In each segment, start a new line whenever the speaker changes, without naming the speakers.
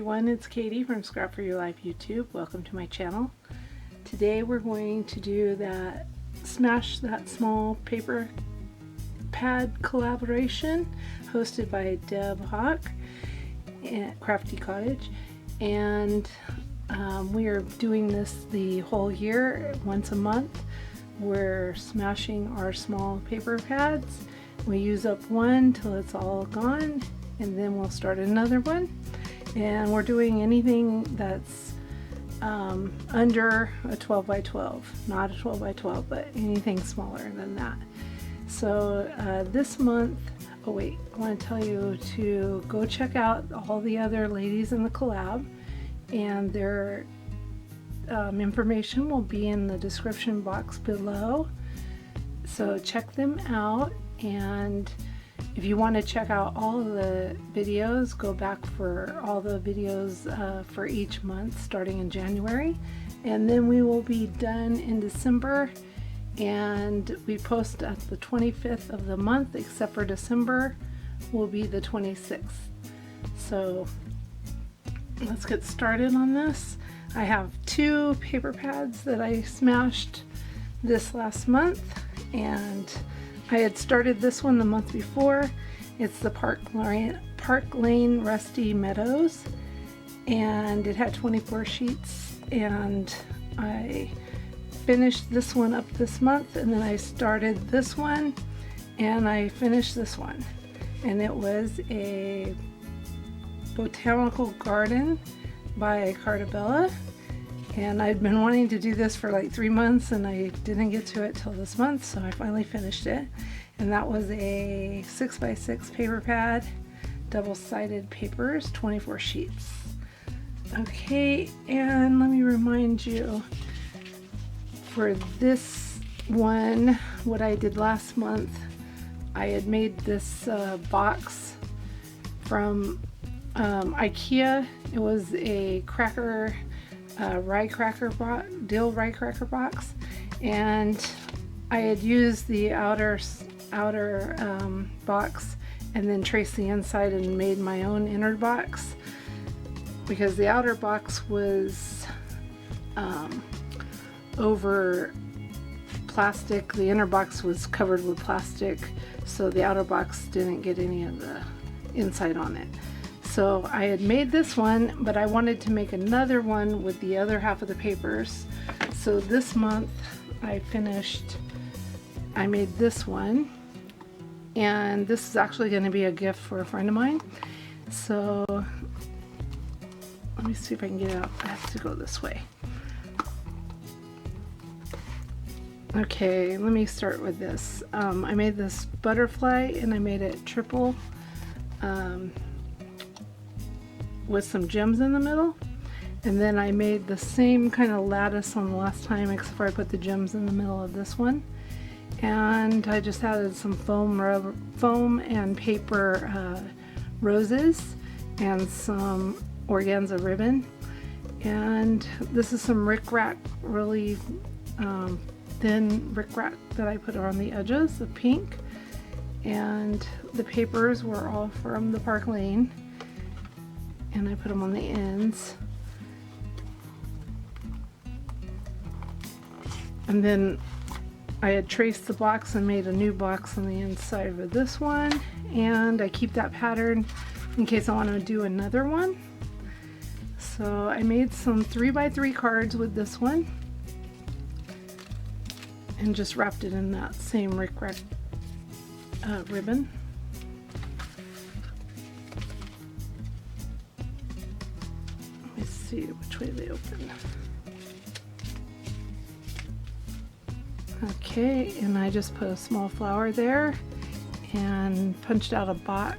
everyone, it's Katie from Scrap for Your Life YouTube. Welcome to my channel. Today we're going to do that Smash That Small Paper Pad collaboration hosted by Houck at Crafty Cottage, and we are doing this the whole year, once a month. We're smashing our small paper pads. We use up one till it's all gone, and then we'll start another one. And we're doing anything that's under a 12 by 12, not a 12 by 12, but anything smaller than that. So this month, oh wait, I want to tell you to go check out all the other ladies in the collab, and their information will be in the description box below. So check them out, and if you want to check out all of the videos, go back for all the videos for each month starting in January, and then we will be done in December, and we post at the 25th of the month, except for December will be the 26th. So let's get started on this. I have two paper pads that I smashed this last month, and I had started this one the month before. It's the Park Lane Rusty Meadows, and it had 24 sheets, and I finished this one up this month, and then I started this one and I finished this one, and it was a botanical garden by Cartabella. And I'd been wanting to do this for like 3 months, and I didn't get to it till this month, so I finally finished it. And that was a 6x6 paper pad, double-sided papers, 24 sheets. Okay, and let me remind you, for this one, what I did last month, I had made this box from IKEA. It was a cracker dill rye cracker box, and I had used the outer box and then traced the inside and made my own inner box, because the outer box was over plastic. The inner box was covered with plastic, so the outer box didn't get any of the inside on it. So I had made this one, but I wanted to make another one with the other half of the papers. So this month I made this one, and this is actually going to be a gift for a friend of mine. So let me see if I can get it out. I have to go this way. Okay, let me start with this. I made this butterfly, and I made it triple with some gems in the middle, and then I made the same kind of lattice on the last time, except for I put the gems in the middle of this one, and I just added some foam and paper roses and some organza ribbon, and this is some rickrack, really thin rickrack that I put on the edges of pink, and the papers were all from the Park Lane, and I put them on the ends. And then I had traced the box and made a new box on the inside of this one, and I keep that pattern in case I want to do another one. So I made some 3x3 cards with this one and just wrapped it in that same rickrack ribbon. See which way they open. Okay, and I just put a small flower there and punched out a box,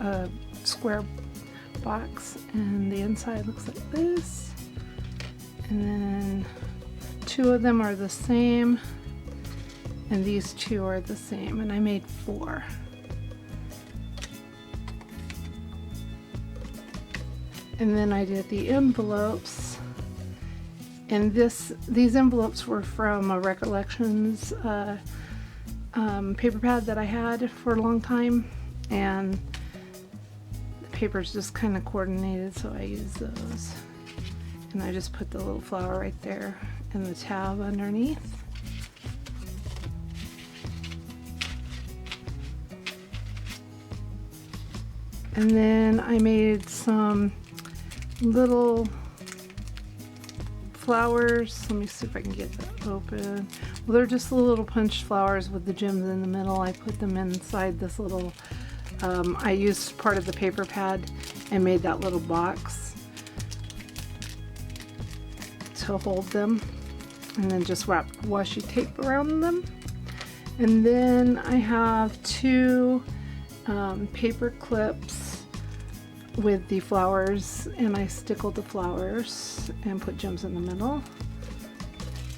a square box, and the inside looks like this. And then two of them are the same, and these two are the same, and I made 4. And then I did the envelopes, and these envelopes were from a Recollections paper pad that I had for a long time, and the paper's just kind of coordinated, so I use those. And I just put the little flower right there and the tab underneath. And then I made some little flowers. Let me see if I can get that open. Well, they're just little punched flowers with the gems in the middle. I put them inside this little, I used part of the paper pad and made that little box to hold them, and then just wrapped washi tape around them. And then I have two paper clips with the flowers, and I stickled the flowers and put gems in the middle.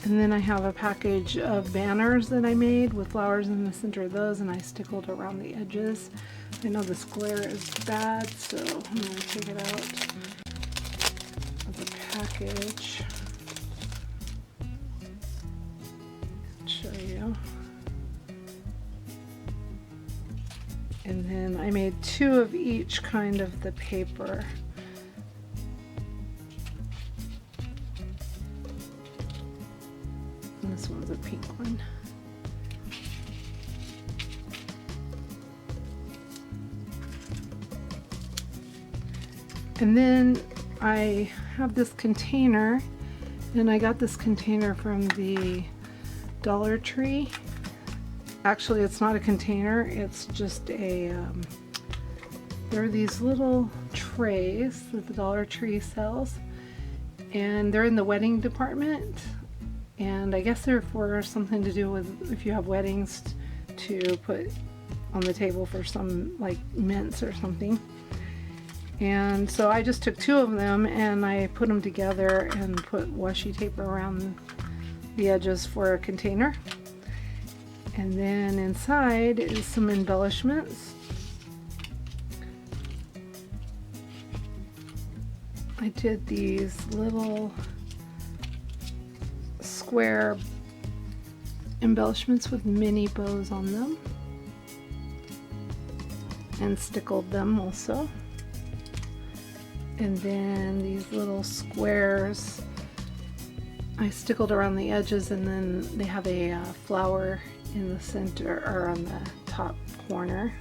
And then I have a package of banners that I made with flowers in the center of those, and I stickled around the edges. I know this glare is bad, so I'm going to take it out of the package and show you. And then I made two of each kind of the paper. And this one's a pink one. And then I have this container, and I got this container from the Dollar Tree. Actually, it's not a container, it's just a, there are these little trays that the Dollar Tree sells, and they're in the wedding department, and I guess they're for something to do with if you have weddings to put on the table for some like mints or something. And so I just took two of them and I put them together and put washi tape around the edges for a container. And then inside is some embellishments. I did these little square embellishments with mini bows on them and stickled them also. And then these little squares I stickled around the edges, and then they have a flower in the center or on the top corner.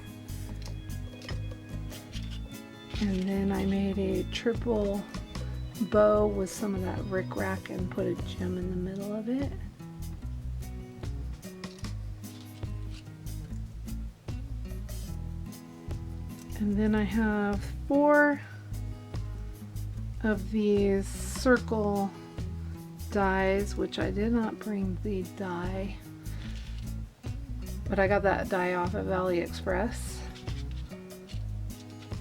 And then I made a triple bow with some of that rickrack and put a gem in the middle of it. And then I have 4 of these circle dies, which I did not bring the die, but I got that die off of AliExpress.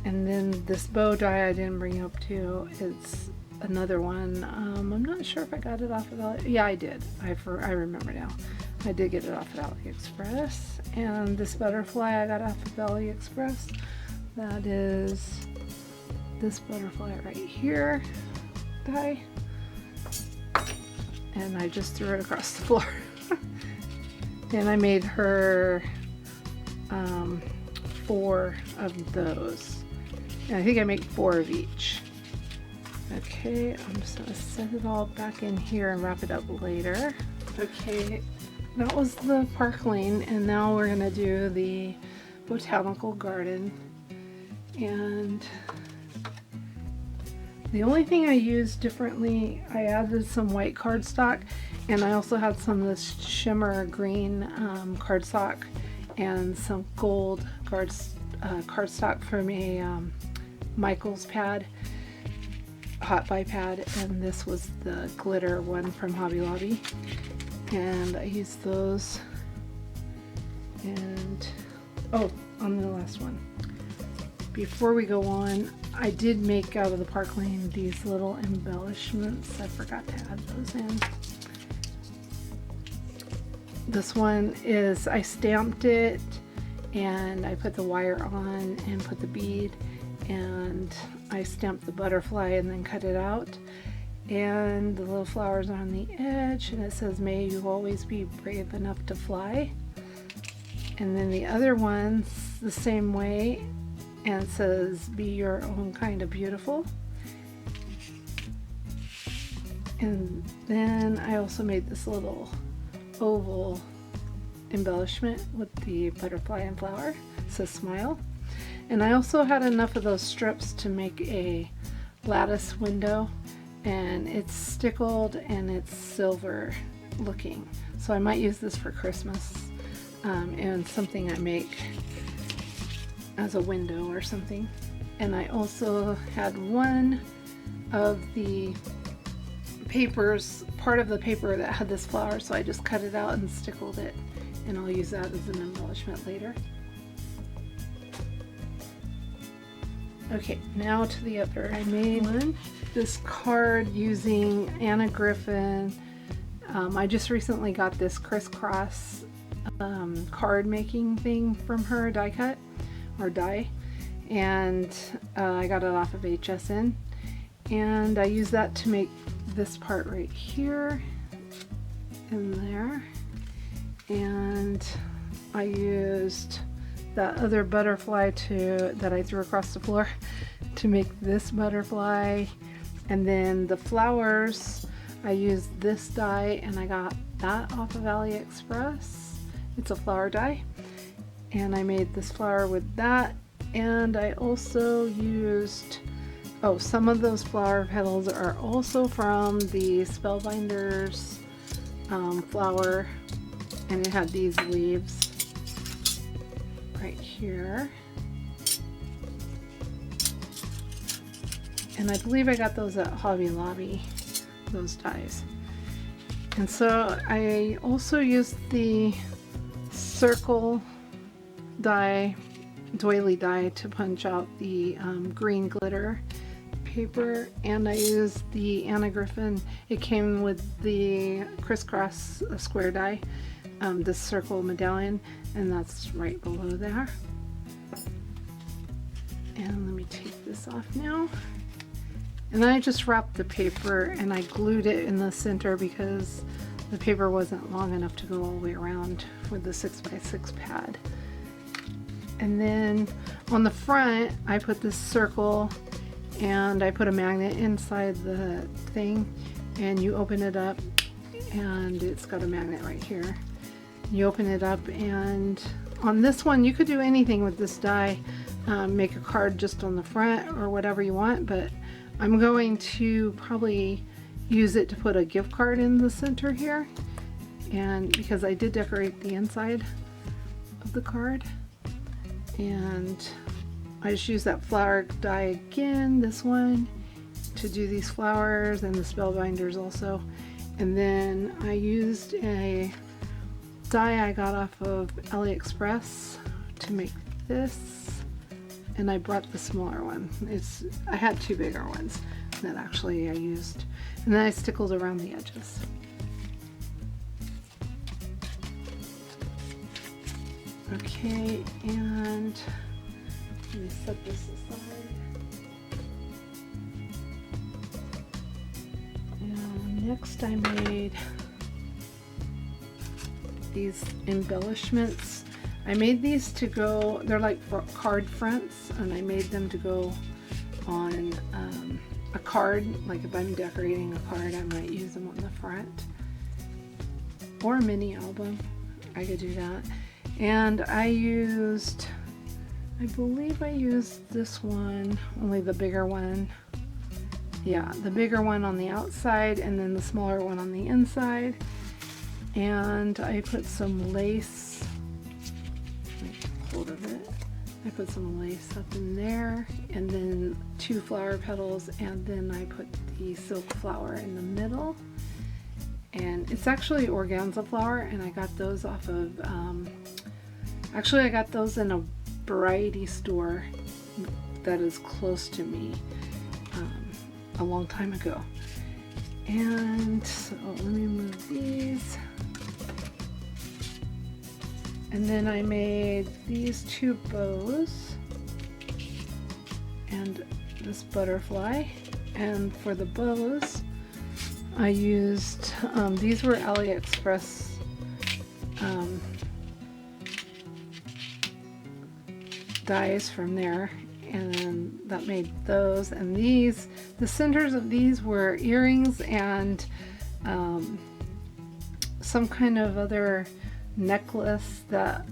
And then this bow die I didn't bring up too. It's another one. I'm not sure if I got it off of AliExpress. Yeah, I did. I remember now. I did get it off of AliExpress. And this butterfly I got off of AliExpress. That is this butterfly right here die. And I just threw it across the floor. And I made her 4 of those. And I think I make 4 of each. Okay, I'm just gonna set it all back in here and wrap it up later. Okay, that was the park lane, and now we're gonna do the botanical garden. And the only thing I used differently, I added some white cardstock, and I also had some of this shimmer green cardstock and some gold cardstock from a Michael's pad, Hot Buy pad, and this was the glitter one from Hobby Lobby. And I used those. And oh, on the last one. Before we go on, I did make out of the park lane these little embellishments. I forgot to add those in. This one is, I stamped it and I put the wire on and put the bead, and I stamped the butterfly and then cut it out. And the little flowers are on the edge, and it says, "May you always be brave enough to fly." And then the other one's the same way. and it says be your own kind of beautiful. And then I also made this little oval embellishment with the butterfly and flower. It says smile. And I also had enough of those strips to make a lattice window, and it's stickled and it's silver looking. So I might use this for Christmas and something I make as a window or something. And I also had one of the papers, part of the paper that had this flower, so I just cut it out and stickled it, and I'll use that as an embellishment later. Okay, now to the other. I made this card using Anna Griffin. I just recently got this crisscross card making thing from her, die cut or die, and I got it off of HSN, and I used that to make this part right here and there, and I used that other butterfly that I threw across the floor to make this butterfly. And then the flowers, I used this die, and I got that off of AliExpress. It's a flower die, and I made this flower with that. And I also used, oh, some of those flower petals are also from the Spellbinders flower, and it had these leaves right here, and I believe I got those at Hobby Lobby, those dies. And so I also used the circle die, doily die, to punch out the green glitter paper, and I used the Anna Griffin. It came with the crisscross square die, this circle medallion, and that's right below there. And let me take this off now. And then I just wrapped the paper and I glued it in the center because the paper wasn't long enough to go all the way around with the 6x6 pad. And then on the front I put this circle, and I put a magnet inside the thing, and you open it up and it's got a magnet right here. You open it up, and on this one you could do anything with this die, make a card just on the front or whatever you want, but I'm going to probably use it to put a gift card in the center here, and because I did decorate the inside of the card. And I just used that flower die again, this one, to do these flowers, and the Spellbinders also. And then I used a die I got off of AliExpress to make this, and I brought the smaller one. I had two bigger ones that actually I used, and then I stickled around the edges. Okay, and let me set this aside. And next I made these embellishments. I made these to go, they're like card fronts, and I made them to go on a card. Like if I'm decorating a card, I might use them on the front, or a mini album. I could do that. And I believe I used this one, only the bigger one. Yeah, the bigger one on the outside, and then the smaller one on the inside. And I put some lace, hold of it. I put some lace up in there, and then two flower petals, and then I put the silk flower in the middle. And it's actually organza flower, and I got those off of, actually I got those in a variety store that is close to me a long time ago. And so let me move these. And then I made these two bows and this butterfly. And for the bows, I used, these were AliExpress dies from there. and that made those. And these, the centers of these were earrings and some kind of other necklace that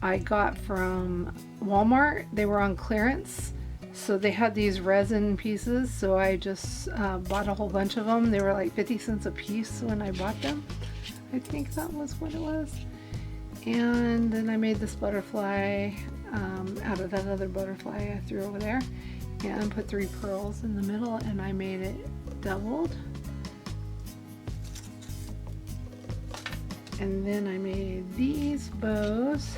I got from Walmart. They were on clearance, so they had these resin pieces, so I just bought a whole bunch of them. They were like 50 cents a piece when I bought them. I think that was what it was. And then I made this butterfly out of that other butterfly I threw over there, and put 3 pearls in the middle, and I made it doubled. And then I made these bows,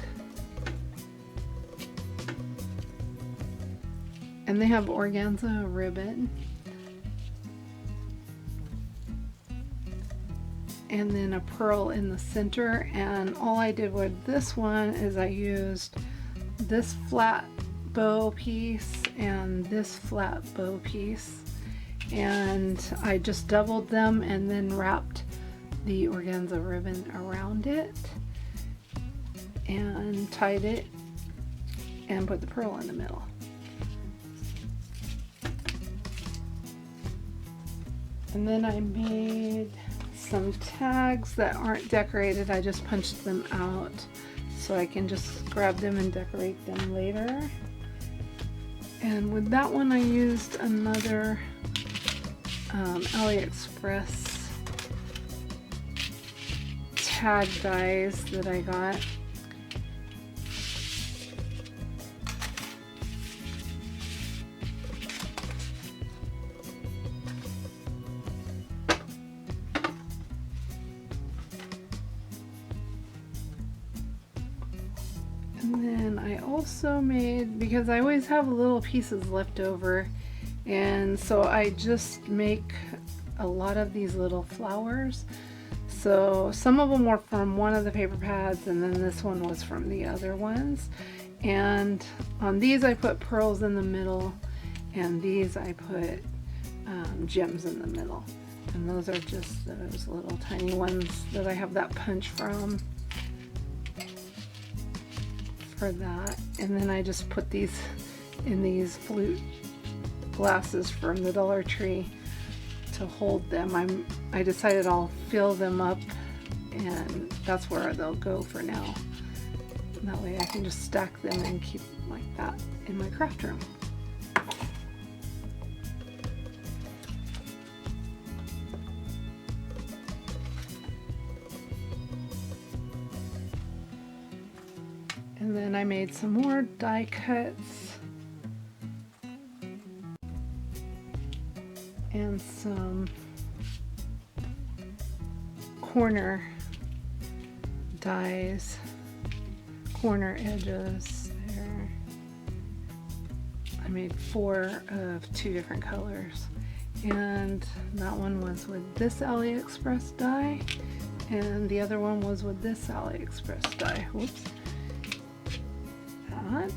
and they have organza ribbon. And then a pearl in the center. And all I did with this one is I used this flat bow piece and this flat bow piece, and I just doubled them and then wrapped the organza ribbon around it and tied it and put the pearl in the middle. And then I made some tags that aren't decorated. I just punched them out so I can just grab them and decorate them later. And with that one I used another AliExpress tag dies that I got. And then I also made, because I always have little pieces left over, and so I just make a lot of these little flowers. So some of them were from one of the paper pads, and then this one was from the other ones. And on these I put pearls in the middle, and these I put gems in the middle. And those are just those little tiny ones that I have that punch from for that. And then I just put these in these flute glasses from the Dollar Tree to hold them. I decided I'll fill them up, and that's where they'll go for now. And that way I can just stack them and keep like that in my craft room. And then I made some more die cuts and some corner dies, corner edges there. I made 4 of 2 different colors, and that one was with this AliExpress die, and the other one was with this AliExpress die. Whoops. That.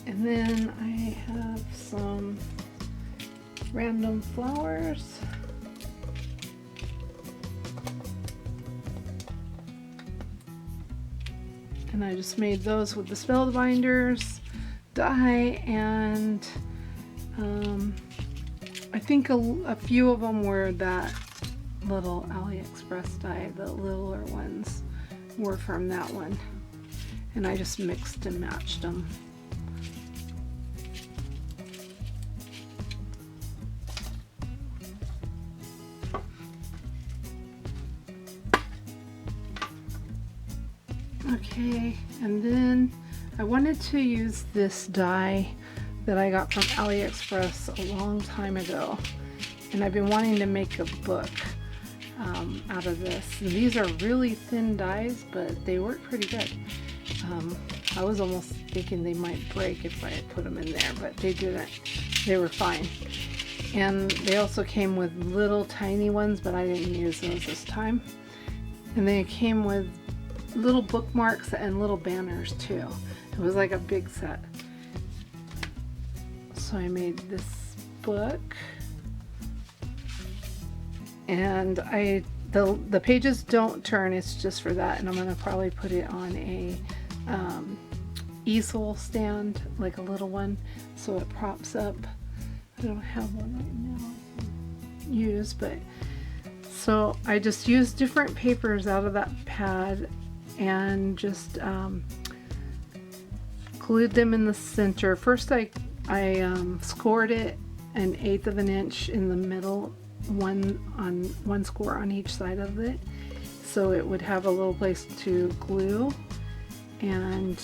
And then I have some random flowers. And I just made those with the Spellbinders die, and I think a few of them were that little AliExpress die. The littler ones were from that one. And I just mixed and matched them. Okay, and then I wanted to use this die that I got from AliExpress a long time ago, and I've been wanting to make a book out of this. And these are really thin dies, but they work pretty good. I was almost thinking they might break if I had put them in there, but they didn't. They were fine. And they also came with little tiny ones, but I didn't use those this time. And then it came with little bookmarks and little banners too. It was like a big set. So I made this book, and I the pages don't turn, it's just for that, and I'm going to probably put it on a easel stand, like a little one, so it props up. I don't have one right now to use, but so I just used different papers out of that pad and just glued them in the center. First I scored it 1/8 of an inch in the middle, one score on each side of it, so it would have a little place to glue, and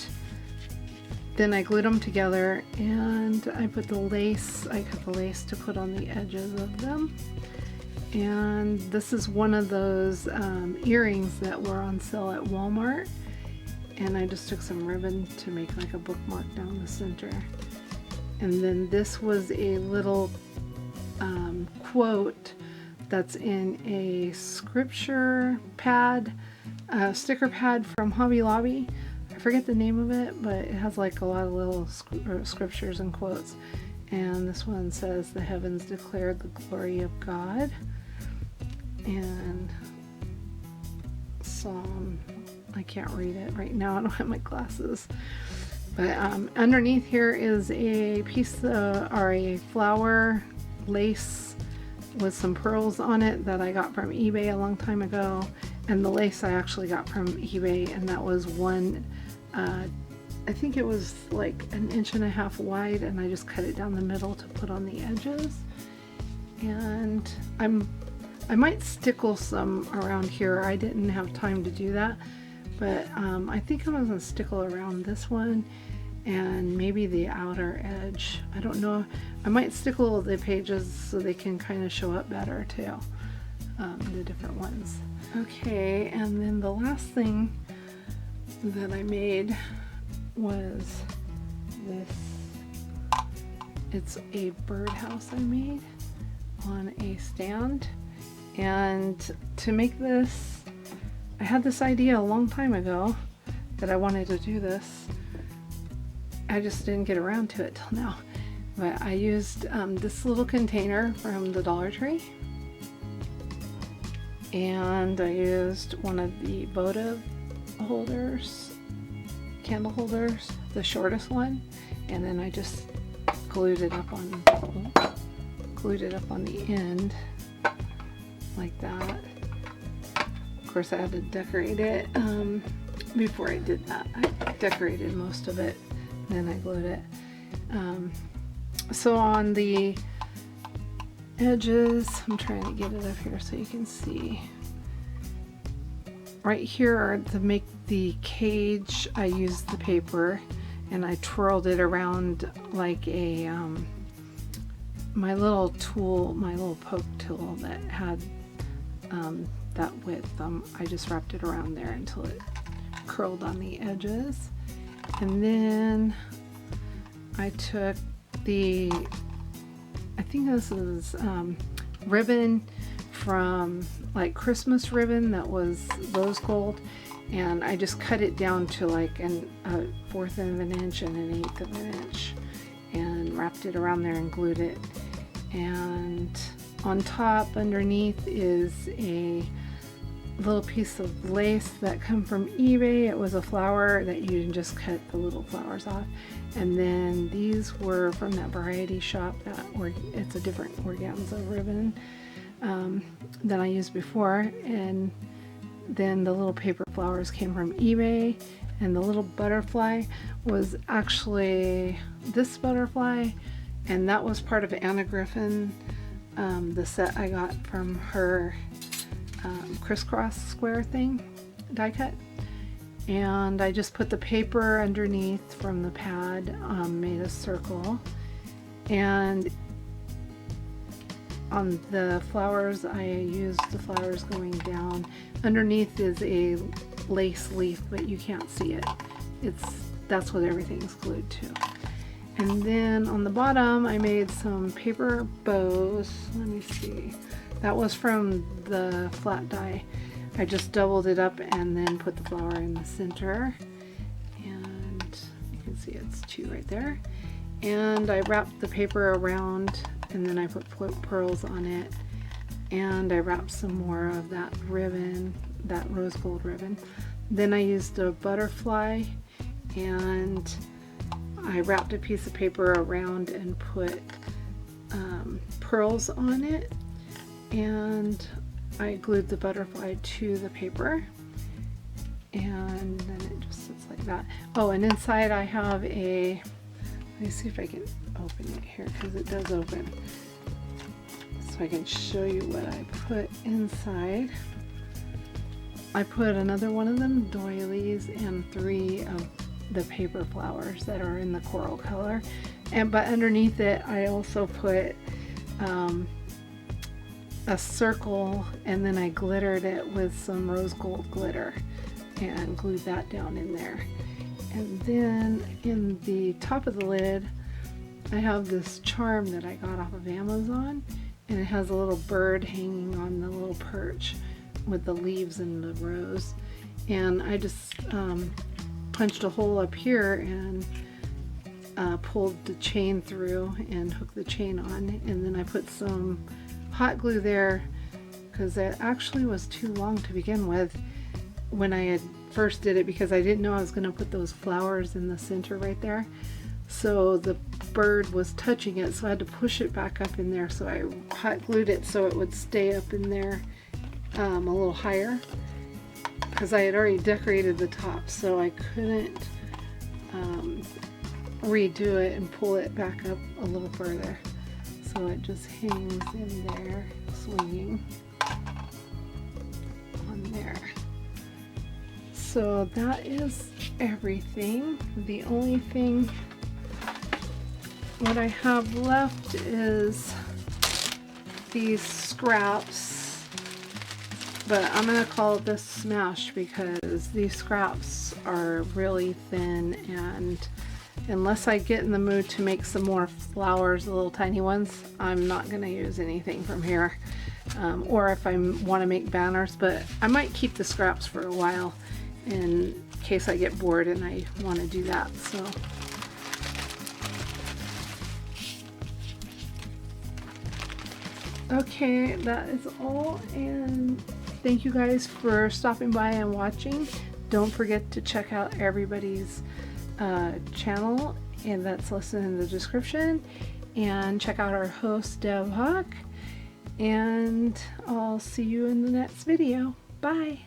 then I glued them together, and I put the lace, I cut the lace to put on the edges of them. And this is one of those earrings that were on sale at Walmart, and I just took some ribbon to make like a bookmark down the center. And then this was a little quote that's in a scripture pad, sticker pad from Hobby Lobby. I forget the name of it, but it has like a lot of little scriptures and quotes. And this one says, "The heavens declare the glory of God." And Psalm, I can't read it right now, I don't have my glasses. But underneath here is a piece or a flower lace with some pearls on it that I got from eBay a long time ago. And the lace I actually got from eBay, and that was one, I think it was like 1.5 inches wide, and I just cut it down the middle to put on the edges. And I might stickle some around here. I didn't have time to do that, but I think I'm going to stickle around this one and maybe the outer edge. I don't know. I might stickle the pages so they can kind of show up better too, the different ones. Okay, and then the last thing that I made was this. It's a birdhouse I made on a stand. And to make this, I had this idea a long time ago that I wanted to do this. I just didn't get around to it till now. But I used this little container from the Dollar Tree. And I used one of the votive holders, candle holders, the shortest one. And then I just glued it up on the end. Like that. Of course I had to decorate it. Before I did that, I decorated most of it, then I glued it. So on the edges, I'm trying to get it up here so you can see. Right here to make the cage, I used the paper and I twirled it around like a my little tool, my little poke tool that had that width. I just wrapped it around there until it curled on the edges. And then I took the, I think this is ribbon from like Christmas ribbon that was rose gold, and I just cut it down to like a 1/4 of an inch and 1/8 of an inch and wrapped it around there and glued it. And on top underneath is a little piece of lace that come from eBay. It was a flower that you can just cut the little flowers off. And then these were from that variety shop it's a different organza ribbon than I used before. And then the little paper flowers came from eBay, and the little butterfly was actually this butterfly, and that was part of Anna Griffin, the set I got from her crisscross square thing, die cut. And I just put the paper underneath from the pad, made a circle, and on the flowers I used the flowers going down. Underneath is a lace leaf, but you can't see it. That's what everything's glued to. And then on the bottom I made some paper bows. Let me see. That was from the flat die. I just doubled it up and then put the flower in the center. And you can see it's 2 right there. And I wrapped the paper around, and then I put pearls on it. and I wrapped some more of that ribbon, that rose gold ribbon. Then I used a butterfly and I wrapped a piece of paper around and put pearls on it, and I glued the butterfly to the paper, and then it just sits like that. Oh, and inside I have a, let me see if I can open it here, because it does open, so I can show you what I put inside. I put another one of them doilies and 3 of the paper flowers that are in the coral color, but underneath it I also put a circle, and then I glittered it with some rose gold glitter and glued that down in there. And then in the top of the lid I have this charm that I got off of Amazon, and it has a little bird hanging on the little perch with the leaves and the rose, and I just punched a hole up here and pulled the chain through and hooked the chain on, and then I put some hot glue there because it actually was too long to begin with when I had first did it, because I didn't know I was going to put those flowers in the center right there, so the bird was touching it, so I had to push it back up in there, so I hot glued it so it would stay up in there a little higher, because I had already decorated the top, so I couldn't redo it and pull it back up a little further. So it just hangs in there, swinging on there. So that is everything. The only thing what I have left is these scraps, but I'm gonna call this smash because these scraps are really thin, and unless I get in the mood to make some more flowers, the little tiny ones, I'm not gonna use anything from here. Or if I want to make banners, but I might keep the scraps for a while in case I get bored and I want to do that. So okay, that is all, and thank you guys for stopping by and watching. Don't forget to check out everybody's channel, and that's listed in the description, and check out our host Deb Houck, and I'll see you in the next video. Bye.